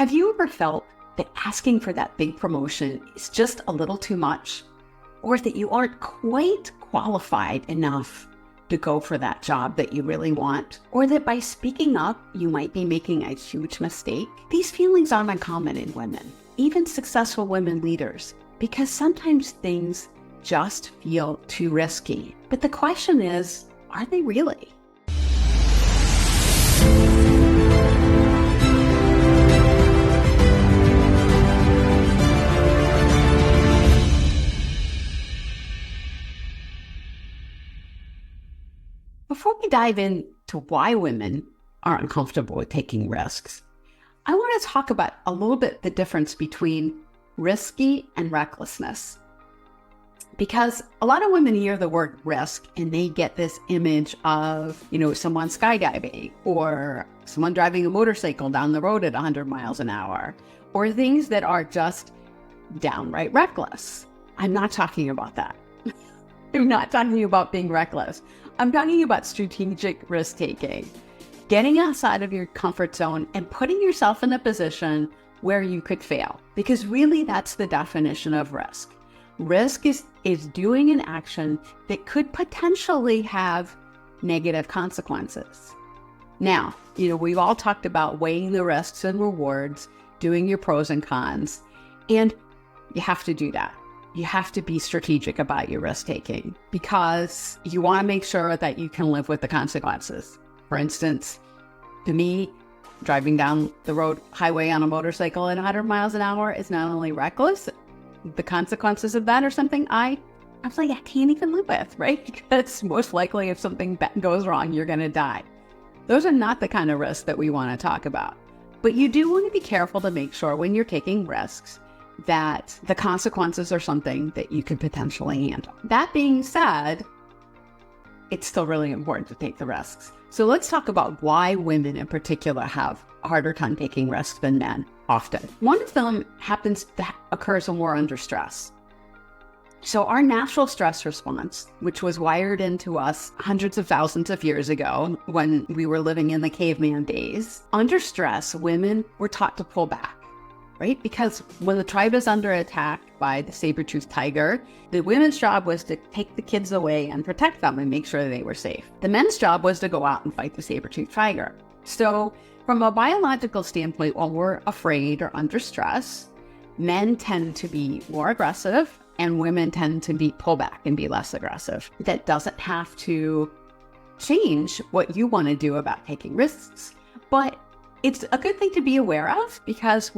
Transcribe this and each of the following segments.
Have you ever felt that asking for that big promotion is just a little too much? Or that you aren't quite qualified enough to go for that job that you really want? Or that by speaking up, you might be making a huge mistake? These feelings aren't uncommon in women, even successful women leaders, because sometimes things just feel too risky. But the question is, are they really? Before we dive into why women are uncomfortable with taking risks, I want to talk about a little bit the difference between risky and recklessness. Because a lot of women hear the word risk and they get this image of, someone skydiving or someone driving a motorcycle down the road at 100 miles an hour, or things that are just downright reckless. I'm not talking about that. I'm not talking about being reckless. I'm talking about strategic risk-taking, getting outside of your comfort zone and putting yourself in a position where you could fail. Because really, that's the definition of risk. Risk is doing an action that could potentially have negative consequences. Now, we've all talked about weighing the risks and rewards, doing your pros and cons, and you have to do that. You have to be strategic about your risk-taking because you want to make sure that you can live with the consequences. For instance, to me, driving down the road highway on a motorcycle at 100 miles an hour is not only reckless, the consequences of that are something I can't even live with, right? Because most likely if something goes wrong, you're going to die. Those are not the kind of risks that we want to talk about. But you do want to be careful to make sure when you're taking risks that the consequences are something that you could potentially handle. That being said, it's still really important to take the risks. So let's talk about why women in particular have a harder time taking risks than men often. One of them occurs when we're under stress. So our natural stress response, which was wired into us hundreds of thousands of years ago when we were living in the caveman days, under stress, women were taught to pull back. Right? Because when the tribe is under attack by the saber-toothed tiger, the women's job was to take the kids away and protect them and make sure they were safe. The men's job was to go out and fight the saber-toothed tiger. So from a biological standpoint, when we're afraid or under stress, men tend to be more aggressive and women tend to pull back and be less aggressive. That doesn't have to change what you want to do about taking risks, but it's a good thing to be aware of because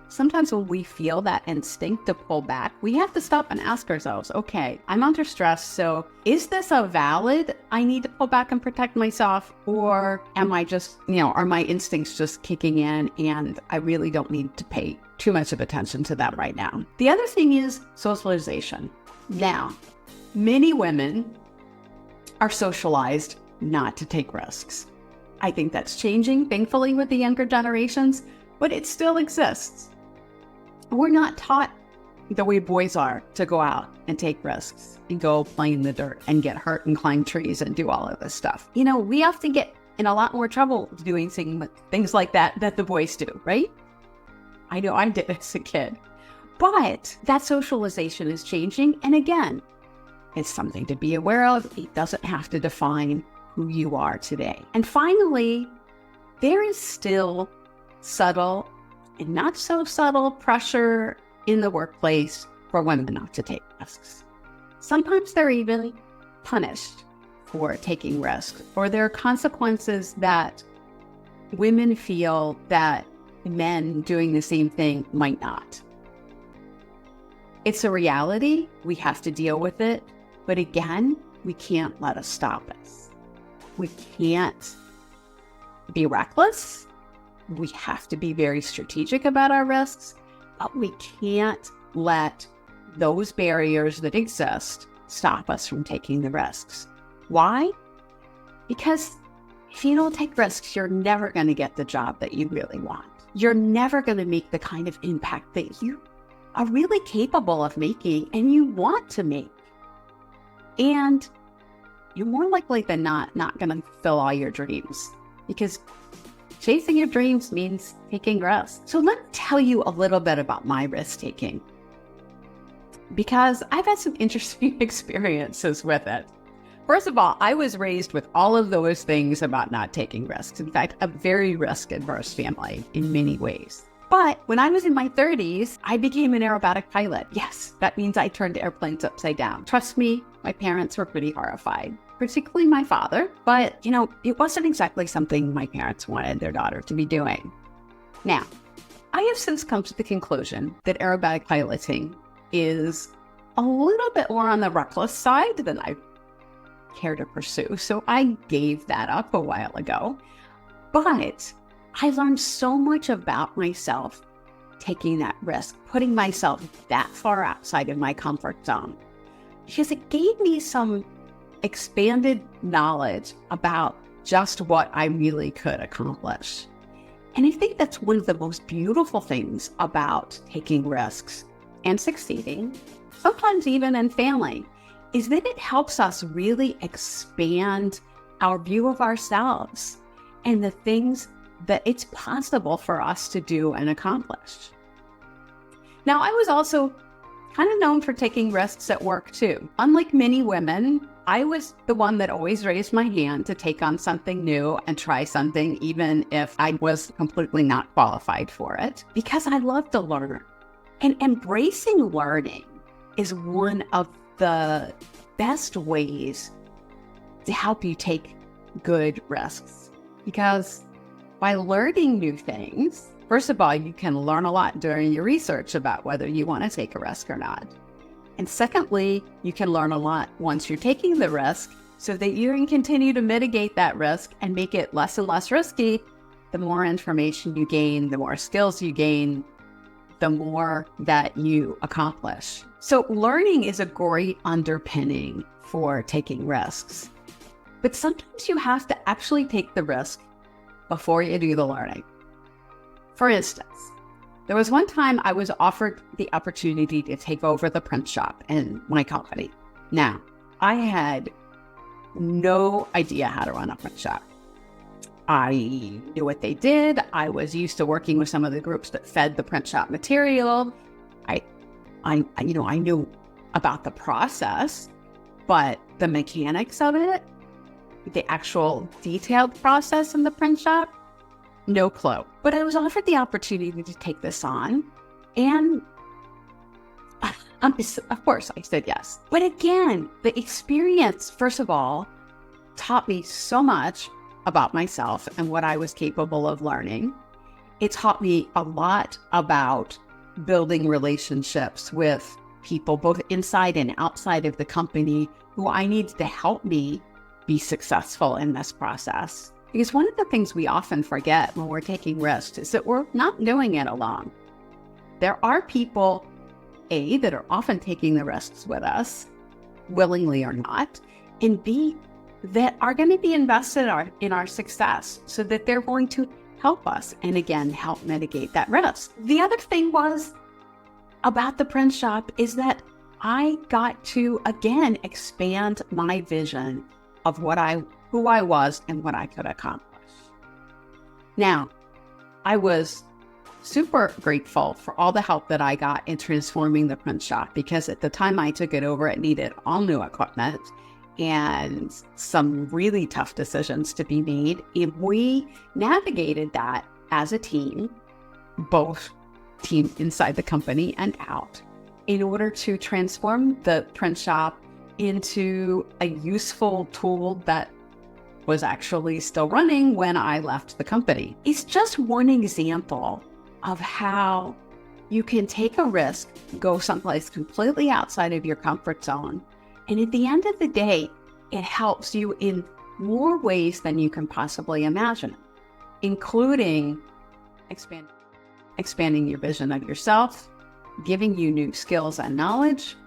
sometimes when we feel that instinct to pull back, we have to stop and ask ourselves, okay, I'm under stress. So is this a valid, I need to pull back and protect myself? Or am I just, are my instincts just kicking in and I really don't need to pay too much of attention to that right now? The other thing is socialization. Now, many women are socialized not to take risks. I think that's changing, thankfully, with the younger generations, but it still exists. We're not taught the way boys are to go out and take risks and go play in the dirt and get hurt and climb trees and do all of this stuff. We often get in a lot more trouble doing things like that the boys do, right? I know I did as a kid. But that socialization is changing. And again, it's something to be aware of. It doesn't have to define who you are today. And finally, there is still subtle and not so subtle pressure in the workplace for women not to take risks. Sometimes they're even punished for taking risks, or there are consequences that women feel that men doing the same thing might not. It's a reality. We have to deal with it. But again, we can't let it stop us. We can't be reckless. We have to be very strategic about our risks, but we can't let those barriers that exist stop us from taking the risks. Why? Because if you don't take risks, you're never going to get the job that you really want. You're never going to make the kind of impact that you are really capable of making and you want to make. And you're more likely than not going to fulfill all your dreams because chasing your dreams means taking risks. So let me tell you a little bit about my risk taking, because I've had some interesting experiences with it. First of all, I was raised with all of those things about not taking risks. In fact, a very risk-averse family in many ways. But when I was in my 30s, I became an aerobatic pilot. Yes, that means I turned airplanes upside down. Trust me, my parents were pretty horrified, particularly my father. But, it wasn't exactly something my parents wanted their daughter to be doing. Now, I have since come to the conclusion that aerobatic piloting is a little bit more on the reckless side than I care to pursue. So I gave that up a while ago. But I learned so much about myself taking that risk, putting myself that far outside of my comfort zone, because it gave me some expanded knowledge about just what I really could accomplish. And I think that's one of the most beautiful things about taking risks and succeeding, sometimes even in failing, is that it helps us really expand our view of ourselves and the things that it's possible for us to do and accomplish. Now, I was also kind of known for taking risks at work too. Unlike many women, I was the one that always raised my hand to take on something new and try something, even if I was completely not qualified for it, because I love to learn. And embracing learning is one of the best ways to help you take good risks, because by learning new things, first of all, you can learn a lot during your research about whether you want to take a risk or not. And secondly, you can learn a lot once you're taking the risk so that you can continue to mitigate that risk and make it less and less risky. The more information you gain, the more skills you gain, the more that you accomplish. So learning is a great underpinning for taking risks. But sometimes you have to actually take the risk before you do the learning. For instance, there was one time I was offered the opportunity to take over the print shop in my company. Now, I had no idea how to run a print shop. I knew what they did. I was used to working with some of the groups that fed the print shop material. I knew about the process, but the mechanics of it, the actual detailed process in the print shop, no clue. But I was offered the opportunity to take this on, and of course I said yes. But again, the experience, first of all, taught me so much about myself and what I was capable of learning. It taught me a lot about building relationships with people, both inside and outside of the company, who I needed to help me be successful in this process. Because one of the things we often forget when we're taking risks is that we're not doing it alone. There are people, A, that are often taking the risks with us, willingly or not, and B, that are going to be invested in our success so that they're going to help us and again, help mitigate that risk. The other thing was about the print shop is that I got to again expand my vision of who I was and what I could accomplish. Now, I was super grateful for all the help that I got in transforming the print shop, because at the time I took it over, it needed all new equipment and some really tough decisions to be made. And we navigated that as a team, both team inside the company and out, in order to transform the print shop into a useful tool that was actually still running when I left the company. It's just one example of how you can take a risk, go someplace completely outside of your comfort zone, and at the end of the day, it helps you in more ways than you can possibly imagine, including expanding your vision of yourself, giving you new skills and knowledge,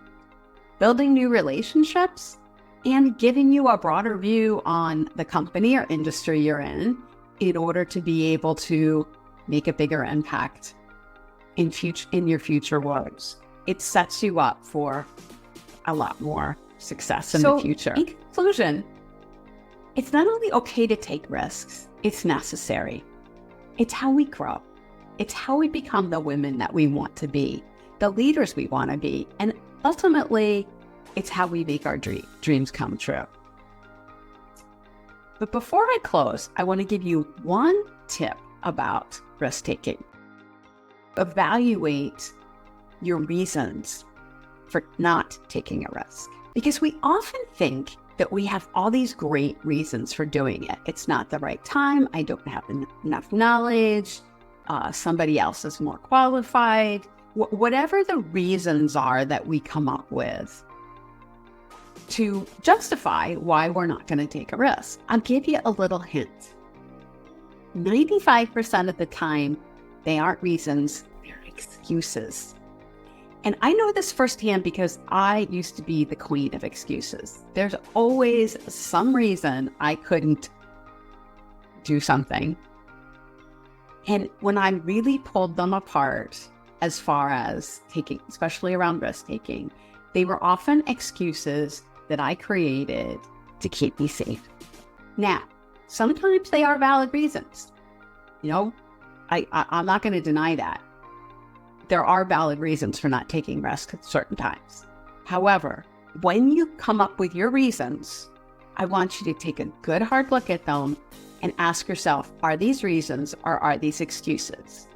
building new relationships, and giving you a broader view on the company or industry you're in order to be able to make a bigger impact in your future roles. It sets you up for a lot more success in the future. In conclusion, it's not only okay to take risks, it's necessary. It's how we grow. It's how we become the women that we want to be, the leaders we want to be. And ultimately, it's how we make our dreams come true. But before I close, I want to give you one tip about risk-taking. Evaluate your reasons for not taking a risk. Because we often think that we have all these great reasons for doing it. It's not the right time. I don't have enough knowledge. Somebody else is more qualified. Whatever the reasons are that we come up with to justify why we're not going to take a risk. I'll give you a little hint. 95% of the time, they aren't reasons, they're excuses. And I know this firsthand because I used to be the queen of excuses. There's always some reason I couldn't do something. And when I really pulled them apart, as far as taking, especially around risk taking, they were often excuses that I created to keep me safe. Now, sometimes they are valid reasons. You know, I'm not going to deny that. There are valid reasons for not taking risks at certain times. However, when you come up with your reasons, I want you to take a good hard look at them and ask yourself, are these reasons or are these excuses?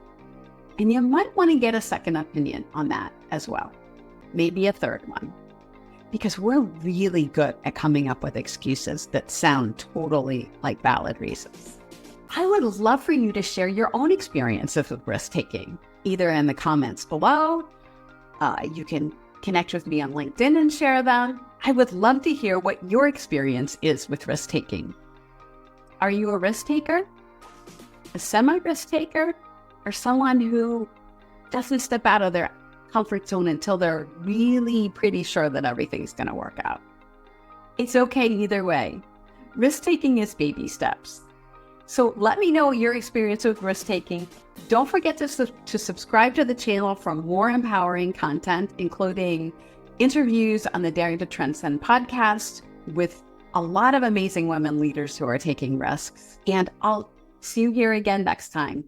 And you might want to get a second opinion on that as well. Maybe a third one. Because we're really good at coming up with excuses that sound totally like valid reasons. I would love for you to share your own experiences with risk-taking, either in the comments below. You can connect with me on LinkedIn and share them. I would love to hear what your experience is with risk-taking. Are you a risk-taker? A semi-risk taker? Or someone who doesn't step out of their comfort zone until they're really pretty sure that everything's going to work out? It's okay either way. Risk-taking is baby steps. So let me know your experience with risk-taking. Don't forget to subscribe to the channel for more empowering content, including interviews on the Daring to Transcend podcast with a lot of amazing women leaders who are taking risks. And I'll see you here again next time.